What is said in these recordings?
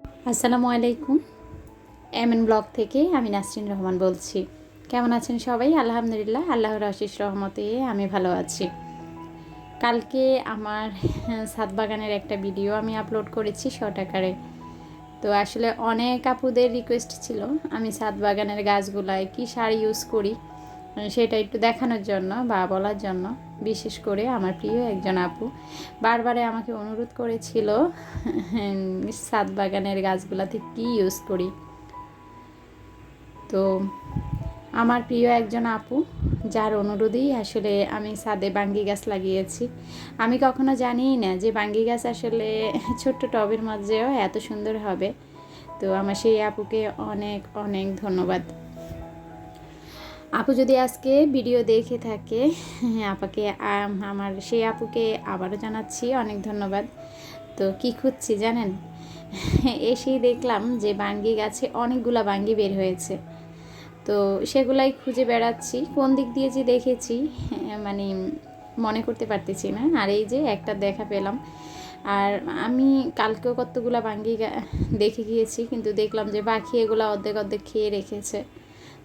আসসালামু আলাইকুম। MN blog থেকে আমি নাসরিন রহমান বলছি। কেমন আছেন সবাই? আলহামদুলিল্লাহ, আল্লাহর অশেষ রহমতে আমি ভালো আছি। কালকে আমার ছাদ বাগানের একটা ভিডিও আমি আপলোড করেছি শর্ট আকারে। তো আসলে অনেক আপুদের রিকোয়েস্ট ছিল আমি ছাদ বাগানের গাছগুলায় কী সার ইউজ করি সেটা একটু দেখানোর জন্য বা বলার জন্য। বিশেষ করে আমার প্রিয় একজন আপু বারবারে আমাকে অনুরোধ করেছিল ছাদ বাগানের গাছগুলাতে কী ইউজ করি। তো আমার প্রিয় একজন আপু যার অনুরোধেই আসলে আমি ছাদে বাঙ্গি গাছ লাগিয়েছি। আমি কখনো জানিই না যে বাঙ্গি গাছ আসলে ছোট্ট টবের মধ্যেও এত সুন্দর হবে। তো আমার সেই আপুকে অনেক অনেক ধন্যবাদ। আপু যদি আজকে ভিডিও দেখে থাকে, আপাকে আমার সেই আপুকে আবারও জানাচ্ছি অনেক ধন্যবাদ। তো কি খুঁজছি জানেন? এসেই দেখলাম যে বাঙ্গি গাছে অনেকগুলা বাঙ্গি বের হয়েছে। তো সেগুলাই খুঁজে বেড়াচ্ছি, কোন দিক দিয়ে যে দেখেছি মানে মনে করতে পারতেছি না। আর এই যে একটা দেখা পেলাম। আর আমি কালকেও কতগুলা বাঙ্গি দেখে গিয়েছি, কিন্তু দেখলাম যে পাখি এগুলো অর্ধেক অর্ধেক খেয়ে রেখেছে।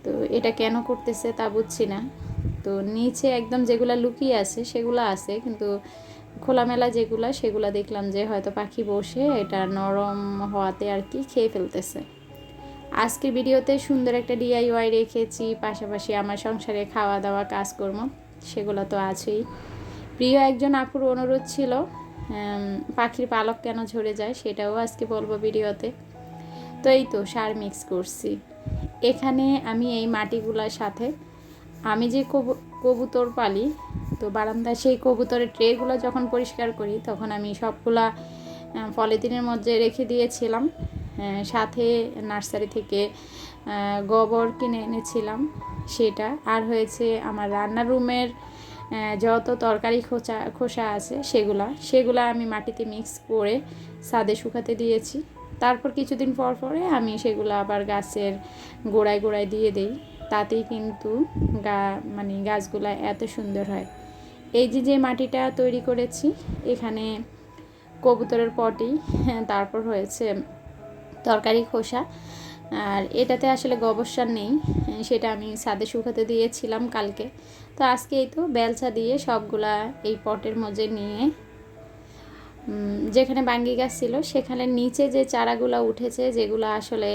তো এটা কেন করতেছে তা বুঝছি না। তো নিচে একদম যেগুলো লুকিয়ে আছে সেগুলো আছে, কিন্তু খোলামেলা যেগুলা সেগুলো দেখলাম যে হয়তো পাখি বসে এটা নরম হওয়াতে আর কি খেয়ে ফেলতেছে। আজকের ভিডিওতে সুন্দর একটা ডিআইওয়াই রেখেছি, পাশাপাশি আমার সংসারে খাওয়া দাওয়া কাজকর্ম সেগুলো তো আছেই। প্রিয় একজন আপুর অনুরোধ ছিল পাখির পালক কেন ঝরে যায় সেটাও আজকে বলবো ভিডিওতে। তো এই তো সার মিক্স করছি এখানে আমি এই মাটিগুলোর সাথে। আমি যে কবুতর পালি, তো বারান্দায় সেই কবুতরের ট্রেগুলো যখন পরিষ্কার করি তখন আমি সবগুলা পলিথিনের মধ্যে রেখে দিয়েছিলাম। সাথে নার্সারি থেকে গোবর কিনে এনেছিলাম সেটা। আর হয়েছে আমার রান্নার রুমের যত তরকারি খোসা আছে সেগুলা আমি মাটিতে মিক্স করে ছাদে শুকাতে দিয়েছি। তারপর কিছুদিন পর পরে আমি সেগুলো আবার গাছের গোড়ায় গোড়ায় দিয়ে দিই। তাতেই কিন্তু গাছগুলা এত সুন্দর হয়। এই যে মাটিটা তৈরি করেছি এখানে কবুতরের পটি, তারপর হয়েছে তরকারি খোসা, আর এটাতে আসলে গোবর সার নেই, সেটা আমি ছাদে শুকাতে দিয়েছিলাম কালকে। তো আজকে এই তো বেলচা দিয়ে সবগুলা এই পটের মধ্যে নিয়ে যেখানে বাঙ্গি গাছ ছিল সেখানে নিচে যে চারাগুলো উঠেছে, যেগুলো আসলে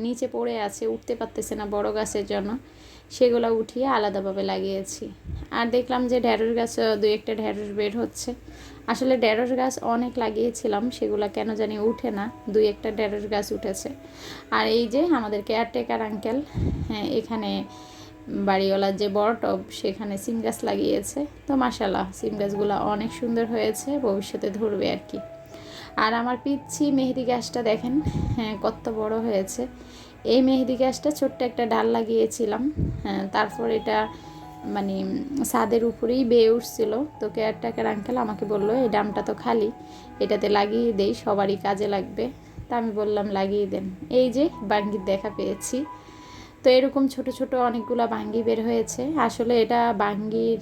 নিচে পড়ে আছে উঠতে পারতেছে না বড় গাছের জন্য, সেগুলো উঠিয়ে আলাদাভাবে লাগিয়েছি। আর দেখলাম যে ঢেঁড়স গাছ দুই একটা ঢেঁড়স বের হচ্ছে। আসলে ঢেঁড়স গাছ অনেক লাগিয়েছিলাম, সেগুলো কেন জানি উঠে না, দুই একটা ঢেঁড়স গাছ উঠেছে। আর এই যে আমাদের কেয়ারটেকার আঙ্কেল এখানে বাড়িওয়ালার যে বড় টব সেখানে সিম গাছ লাগিয়েছে। তো মাশাআল্লাহ সিম গাছগুলো অনেক সুন্দর হয়েছে, ভবিষ্যতে ধরবে আর কি। আর আমার পিচ্ছি মেহেদি গাছটা দেখেন কত বড় হয়েছে। এই মেহেদি গাছটা ছোট্ট একটা ডাল লাগিয়েছিলাম, তারপর এটা ছাদের উপরেই বেয়ে উঠছিল। তো কেয়ারটেকার আঙ্কেল আমাকে বললো এই ডামটা তো খালি, এটাতে লাগিয়ে দেই, সবারই কাজে লাগবে। তা আমি বললাম লাগিয়ে দেন। এই যে বাঙ্গির দেখা পেয়েছি। তো এরকম ছোট ছোট অনেকগুলো বাঙ্গি বের হয়েছে। আসলে এটা বাঙ্গির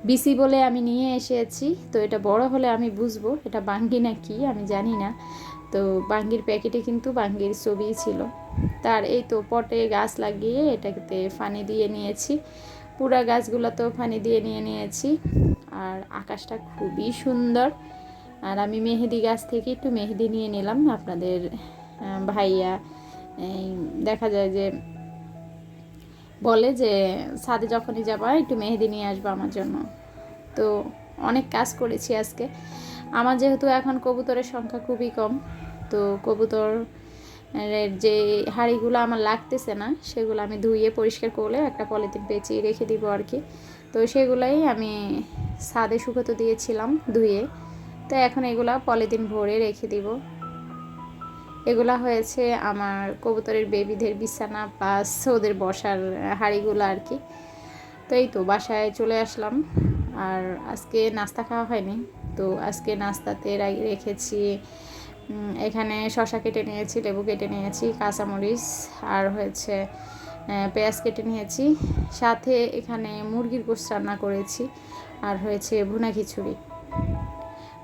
বিসি বলে আমি নিয়ে এসেছি। তো এটা বড় হলে আমি বুঝবো এটা বাঙ্গি না কি, আমি জানি না। তো বাঙ্গির প্যাকেটে কিন্তু বাঙ্গির ছবি ছিল। তার এই তো পটে গাছ লাগিয়ে এটাতে পানি দিয়ে নিয়েছি, পুরা গাছগুলো তো পানি দিয়ে নিয়েছি। আর আকাশটা খুবই সুন্দর। আর আমি মেহেদি গাছ থেকে একটু মেহেদি নিয়ে নিলাম। আপনাদের ভাইয়া দেখা যায় যে বলে যে ছাদে যখনই যাবা একটু মেহেদি নিয়ে আসবো আমার জন্য। তো অনেক কাজ করেছি আজকে। আমার যেহেতু এখন কবুতরের সংখ্যা খুবই কম, তো কবুতর যে হাঁড়িগুলো আমার লাগতেছে না সেগুলো আমি ধুয়ে পরিষ্কার করলে একটা পলিথিন পেঁচিয়ে রেখে দিব আর কি। তো সেগুলাই আমি ছাদে শুকোতে দিয়েছিলাম ধুয়ে। তো এখন এগুলা পলিথিন ভরে রেখে দিব। এগুলা হয়েছে আমার কবুতরের বেবিদের বিছানা প্লাস ওদের বসার হাঁড়িগুলো আর কি। তো এই তো বাসায় চলে আসলাম। আর আজকে নাস্তা খাওয়া হয়নি, তো আজকে নাস্তাতে রেখেছি এখানে শসা কেটে নিয়েছি, লেবু কেটে নিয়েছি, কাঁচামরিচ আর হয়েছে পেঁয়াজ কেটে নিয়েছি। সাথে এখানে মুরগির গোশত রান্না করেছি আর হয়েছে ভুনা খিচুড়ি।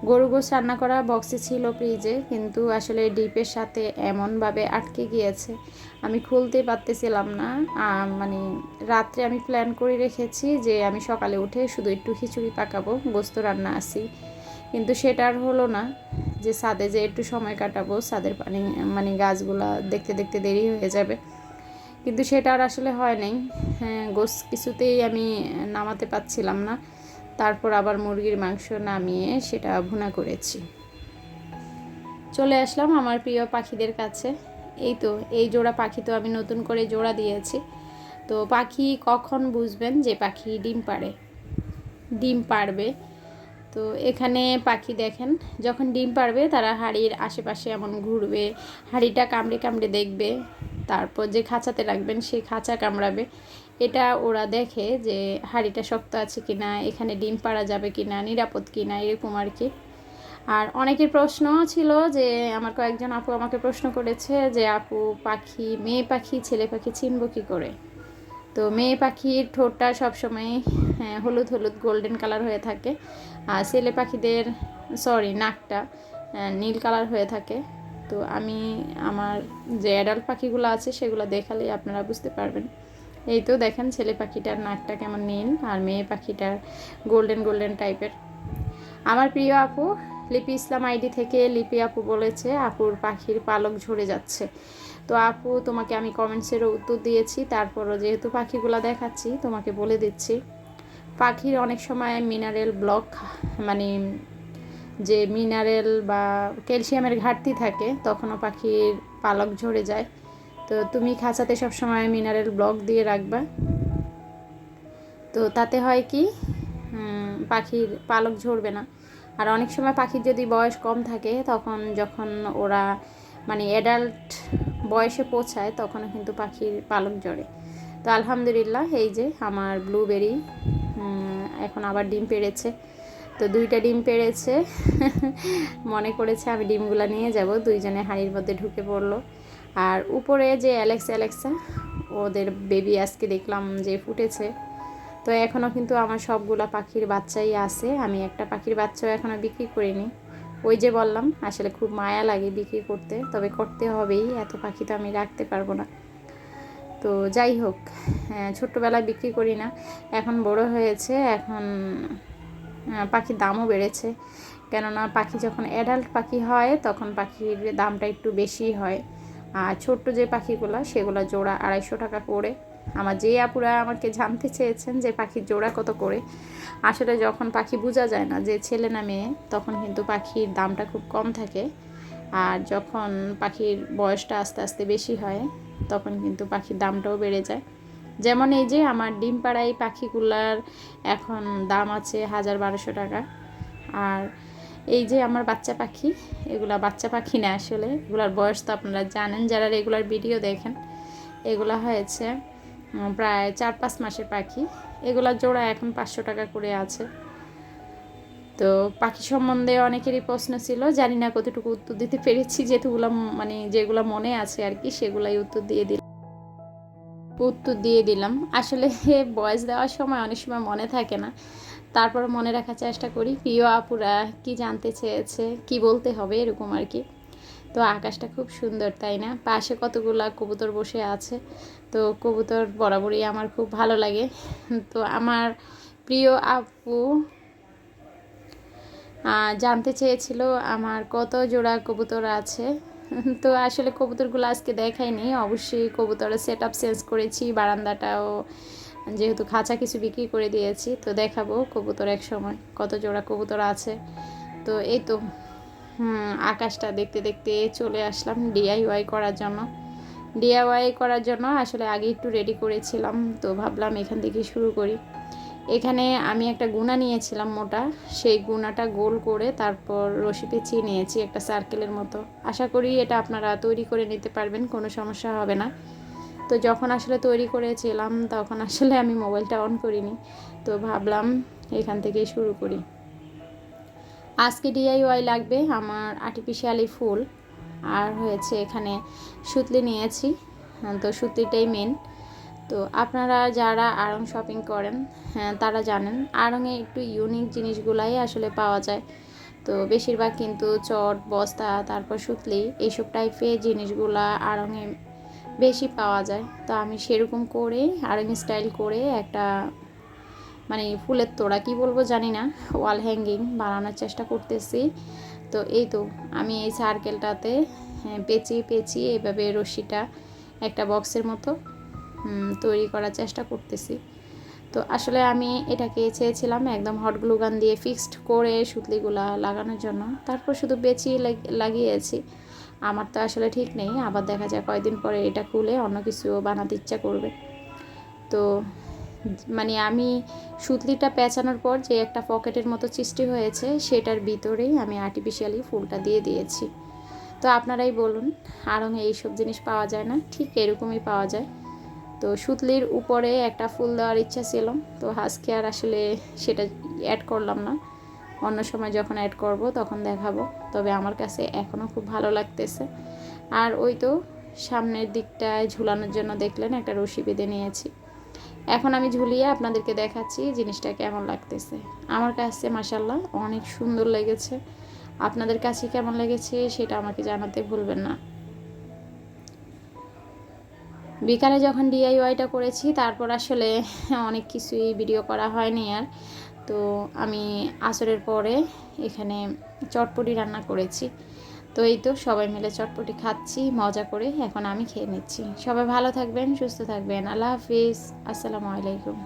গরু গোশ রান্না করা বক্সে ছিল ফ্রিজে, কিন্তু আসলে ডিপের সাথে এমনভাবে আটকে গিয়েছে আমি খুলতে পারতেছিলাম না। মানে রাত্রে আমি প্ল্যান করে রেখেছি যে আমি সকালে উঠে শুধু একটু খিচুড়ি পাকাবো, গোস্ত রান্না আসি, কিন্তু সেটা আর হলো না। যে ছাদে যে একটু সময় কাটাবো, ছাদের পানি মানে গাছগুলা দেখতে দেখতে দেরি হয়ে যাবে, কিন্তু সেটা আর আসলে হয় নাই। হ্যাঁ, গোশ কিছুতেই আমি নামাতে পারছিলাম না। তারপর আবার মুরগির মাংস নামিয়ে সেটা ভুনা করেছি। চলে আসলাম আমার প্রিয় পাখিদের কাছে। এই তো এই জোড়া পাখি তো আমি নতুন করে জোড়া দিয়েছি। তো পাখি কখন বুঝবেন যে পাখি ডিম পাড়বে? তো এখানে পাখি দেখেন, যখন ডিম পাড়বে তারা হাঁড়ির আশেপাশে এমন ঘুরবে, হাঁড়িটা কামড়ে কামড়ে দেখবে, তারপর যে খাঁচাতে রাখবেন সেই খাঁচা কামড়াবে। এটা ওরা দেখে যে হাঁড়িটা শক্ত আছে কিনা, এখানে ডিম পাড়া যাবে কিনা, নিরাপদ কিনা, এরকম আর কি। আর অনেকের প্রশ্ন ছিল যে আমার কয়েকজন আপু আমাকে প্রশ্ন করেছে যে আপু পাখি, মেয়ে পাখি ছেলে পাখি চিনব কী করে? তো মেয়ে পাখির ঠোঁটটা সবসময় হলুদ হলুদ গোল্ডেন কালার হয়ে থাকে, আর ছেলে পাখিদের নাকটা নীল কালার হয়ে থাকে। তো আমি আমার যে অ্যাডাল্ট পাখিগুলো আছে সেগুলো দেখালেই আপনারা বুঝতে পারবেন। এই তো দেখেন ছেলে পাখিটার নাকটা কেমন নীল, আর মেয়ে পাখিটার গোল্ডেন গোল্ডেন টাইপের। আমার প্রিয় আপু লিপি ইসলাম আইডি থেকে লিপি আপু বলেছে আপুর পাখির পালক ঝরে যাচ্ছে। তো আপু তোমাকে আমি কমেন্টসেরও উত্তর দিয়েছি, তারপরও যেহেতু পাখিগুলো দেখাচ্ছি তোমাকে বলে দিচ্ছি। পাখির অনেক সময় মিনারেল ব্লক, মানে যে মিনারেল বা ক্যালসিয়ামের ঘাটতি থাকে, তখনও পাখির পালক ঝরে যায়। তো তুমি খাঁচাতে সবসময় মিনারেল ব্লক দিয়ে রাখবা। তো তাতে হয় কি, পাখির পালক ঝরবে না। আর অনেক সময় পাখির যদি বয়স কম থাকে, তখন যখন ওরা মানে অ্যাডাল্ট বয়সে পৌঁছায় তখনও কিন্তু পাখির পালক ঝরে। তো আলহামদুলিল্লাহ এই যে আমার ব্লুবেরি এখন আবার ডিম পেড়েছে। তো 2টা ডিম পেড়েছে। মনে করেছে আমি ডিমগুলো নিয়ে যাব, দুইজনে হাঁড়ির মধ্যে ঢুকে পড়লো। আর উপরে যে অ্যালেক্সা ওদের বেবি আজকে দেখলাম যে ফুটেছে। তো এখনও কিন্তু আমার সবগুলা পাখির বাচ্চাই আছে, আমি একটা পাখির বাচ্চাও এখনও বিক্রি করিনি। ওই যে বললাম আসলে খুব মায়া লাগে বিক্রি করতে, তবে করতে হবেই, এত পাখি তো আমি রাখতে পারবো না। তো যাই হোক, ছোট্টবেলায় বিক্রি করি না, এখন বড় হয়েছে, এখন পাখির দামও বেড়েছে। কেননা পাখি যখন অ্যাডাল্ট পাখি হয় তখন পাখির দামটা একটু বেশি হয়, আর ছোট্ট যে পাখিগুলো সেগুলো জোড়া 250 টাকা করে। আমার যে আপুরা আমাকে জানতে চেয়েছেন যে পাখির জোড়া কত করে, আসলে যখন পাখি বোঝা যায় না যে ছেলে না মেয়ে, তখন কিন্তু পাখির দামটা খুব কম থাকে। আর যখন পাখির বয়সটা আস্তে আস্তে বেশি হয় তখন কিন্তু পাখির দামটাও বেড়ে যায়। যেমন এই যে আমার ডিম পাড়া এই পাখিগুলার এখন দাম আছে 1000-1200 টাকা। আর এই যে আমার বাচ্চা পাখি, এগুলা বাচ্চা পাখি না, আসলে এগুলার বয়স তো আপনারা জানেন যারা রেগুলার ভিডিও দেখেন। এগুলা হয়েছে প্রায় 4-5 মাসের পাখি। এগুলার জোড়া এখন 500 টাকা করে আছে। তো পাখি সম্বন্ধে অনেকেরই প্রশ্ন ছিল, জানি না কতটুকু উত্তর দিতে পেরেছি, যেগুলো মানে যেগুলো মনে আছে আর কি সেগুলাই উত্তর দিয়ে দিলাম। আসলে ভয়েস দেওয়ার সময় অনেক সময় মনে থাকে না, তারপর মনে রাখার চেষ্টা করি। প্রিয় আপুরা কি জানতে চেয়েছে, কি বলতে হবে, এরকম আর কি। তো আকাশটা খুব সুন্দর, তাই না? পাশে কতগুলা কবুতর বসে আছে। তো কবুতর বরাবরই আমার খুব ভালো লাগে। তো আমার প্রিয় আপু জানতে চেয়েছিল আমার কত জোড়া কবুতর আছে। তো আসলে কবুতরগুলো আজকে দেখাইনি, অবশ্যই কবুতরের সেট আপ চেঞ্জ করেছি, বারান্দাটাও যেহেতু খাঁচা কিছু বিক্রি করে দিয়েছি, তো দেখাবো কবুতর এক সময় কত জোড়া কবুতর আছে। তো এই তো আকাশটা দেখতে দেখতে চলে আসলাম ডিআইওয়াই করার জন্য। আসলে আগে একটু রেডি করেছিলাম, তো ভাবলাম এখান থেকে শুরু করি। এখানে আমি একটা গুণা নিয়েছিলাম মোটা, সেই গুণাটা গোল করে তারপর রশি পেঁচিয়ে নিয়েছি একটা সার্কেলের মতো। আশা করি এটা আপনারা তৈরি করে নিতে পারবেন, কোনো সমস্যা হবে না। তো যখন আসলে তৈরি করেছিলাম তখন আসলে আমি মোবাইলটা অন করিনি, তো ভাবলাম এখান থেকেই শুরু করি। আজকে ডিআইওয়াই লাগবে আমার আর্টিফিশিয়ালি ফুল, আর হয়েছে এখানে সুতলি নিয়েছি, তো সুতলিটাই মেন। তো আপনারা যারা আড়ং শপিং করেন তারা জানেন আড়ংয়ে একটু ইউনিক জিনিসগুলাই আসলে পাওয়া যায়। তো বেশিরভাগ কিন্তু চট বস্তা তারপর সুতলি এইসব টাইপের জিনিসগুলা আড়ঙে বেশি পাওয়া যায়। তো আমি সেরকম করে আড়ং স্টাইল করে একটা মানে ফুলের তোড়া কি বলবো জানি না, ওয়াল হ্যাঙ্গিং বানানোর চেষ্টা করতেছি। তো এই তো আমি এই সার্কেলটাতে পেঁচিয়ে পেঁচিয়ে এইভাবে রশিটা একটা বক্সের মতো তৈরি করার চেষ্টা করতেছি। তো আসলে আমি এটাকে চেয়েছিলাম একদম হট গ্লু গান দিয়ে ফিক্সড করে সুতলিগুলা লাগানোর জন্য, তারপর শুধু পেঁচিয়ে লাগিয়েছি। আমার তো আসলে ঠিক নেই, আবার দেখা যায় কয়েকদিন পরে এটা খুলে অন্য কিছু বানাতে ইচ্ছা করবে। তো মানে আমি সুতলিটা পেঁচানোর পর যে একটা পকেটের মতো সৃষ্টি হয়েছে সেটার ভিতরেই আমি আর্টিফিশিয়ালি ফুলটা দিয়ে দিয়েছি। তো আপনারাই বলুন, আড়ঙে এইসব জিনিস পাওয়া যায় না? ঠিক এরকমই পাওয়া যায়। তো সুতলির উপরে একটা ফুল দেওয়ার ইচ্ছা ছিল, তো আজকে আর আসলে সেটা অ্যাড করলাম না, অন্য সময় যখন অ্যাড করব তখন দেখাবো। তবে আমার কাছে এখনও খুব ভালো লাগতেছে। আর ওই তো সামনের দিকটায় ঝুলানোর জন্য দেখলেন একটা রশি বেঁধে নিয়েছি। এখন আমি ঝুলিয়ে আপনাদেরকে দেখাচ্ছি জিনিসটা কেমন লাগতেছে। আমার কাছে মাশাআল্লাহ অনেক সুন্দর লেগেছে। আপনাদের কাছে কেমন লেগেছে সেটা আমাকে জানাতে ভুলবেন না। বিকালে যখন ডিআইওয়াইটা করেছি তারপর আসলে অনেক কিছুই ভিডিও করা হয়নি আর। তো আমি আসরের পরে এখানে চটপটি রান্না করেছি। তো এই তো সবাই মিলে চটপটি খাচ্ছি মজা করে, এখন আমি খেয়ে নিচ্ছি। সবাই ভালো থাকবেন, সুস্থ থাকবেন। আল্লাহ হাফিজ, আসসালামু আলাইকুম।